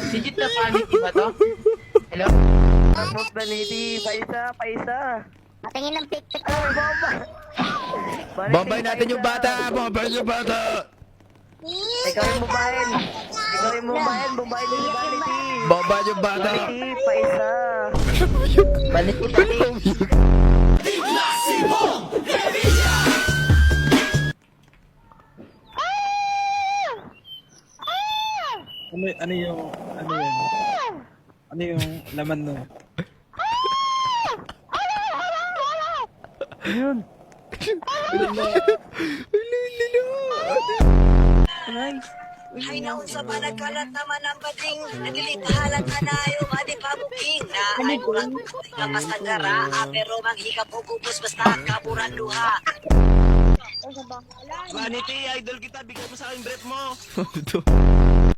Si Jit na vanity ba to? Hello? Tapos vanity, paisa. Patingin ng pic-pic. Bombay natin yung bata! Bombay yung bata! Ikaw yung bumahin. Bumahin yung vanity. Bombay yung bata! Vanity, paisa. Vanity pati. Ano yung laman nun? Ay naon sa panagkalat naman ang bading nagilitahalan ka na yung adi pabuking na ay kurang nga pasagara pero manghikap o kubos basta kaburan duha. Vanity, idol kita. Bigay mo sa akin breath mo.